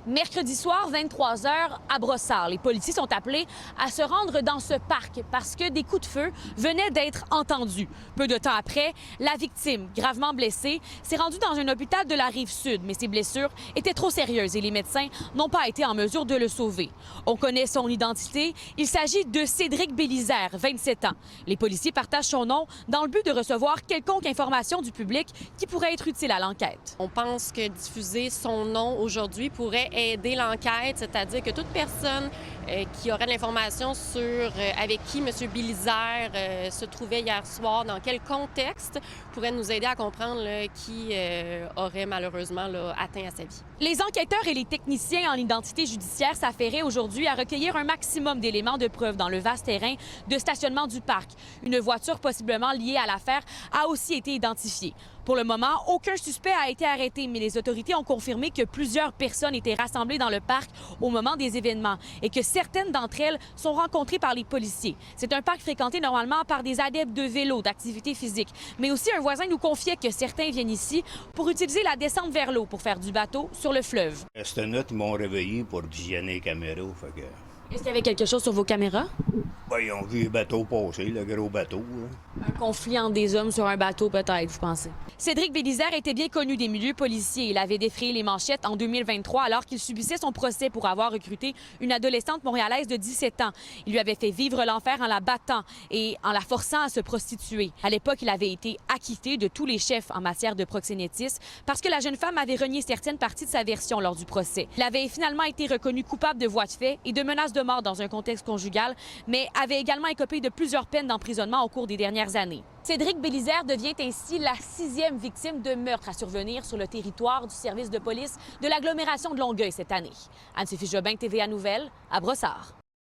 Mercredi soir, 23 h, à Brossard, les policiers sont appelés à se rendre dans ce parc parce que des coups de feu venaient d'être entendus. Peu de temps après, la victime, gravement blessée, s'est rendue dans un hôpital de la Rive-Sud, mais ses blessures étaient trop sérieuses et les médecins n'ont pas été en mesure de le sauver. On connaît son identité. Il s'agit de Cédric Bélizaire, 27 ans. Les policiers partagent son nom dans le but de recevoir quelconque information du public qui pourrait être utile à l'enquête. On pense que diffuser son nom aujourd'hui pourrait aider l'enquête, c'est-à-dire que toute personne qui aurait de l'information sur avec qui M. Bélizaire se trouvait hier soir, dans quel contexte, pourrait nous aider à comprendre qui aurait malheureusement atteint à sa vie. Les enquêteurs et les techniciens en identité judiciaire s'affairaient aujourd'hui à recueillir un maximum d'éléments de preuve dans le vaste terrain de stationnement du parc. Une voiture possiblement liée à l'affaire a aussi été identifiée. Pour le moment, aucun suspect a été arrêté, mais les autorités ont confirmé que plusieurs personnes étaient rassemblées dans le parc au moment des événements et que certaines d'entre elles sont rencontrées par les policiers. C'est un parc fréquenté normalement par des adeptes de vélo, d'activité physique. Mais aussi, un voisin nous confiait que certains viennent ici pour utiliser la descente vers l'eau pour faire du bateau sur le fleuve. Cette nuit, ils m'ont réveillé pour visionner les caméras. Est-ce qu'il y avait quelque chose sur vos caméras? Ben, ils ont vu le bateau passer, le gros bateau. Là. Un conflit entre des hommes sur un bateau, peut-être, vous pensez? Cédric Bélizaire était bien connu des milieux policiers. Il avait défrayé les manchettes en 2023 alors qu'il subissait son procès pour avoir recruté une adolescente montréalaise de 17 ans. Il lui avait fait vivre l'enfer en la battant et en la forçant à se prostituer. À l'époque, il avait été acquitté de tous les chefs en matière de proxénétisme parce que la jeune femme avait renié certaines parties de sa version lors du procès. Il avait finalement été reconnu coupable de voies de fait et de menaces de mort dans un contexte conjugal, mais avait également écopé de plusieurs peines d'emprisonnement au cours des dernières années. Cédric Bélizaire devient ainsi la 6e victime de meurtre à survenir sur le territoire du service de police de l'agglomération de Longueuil cette année. Anne-Sophie Jobin, TVA Nouvelles, à Brossard.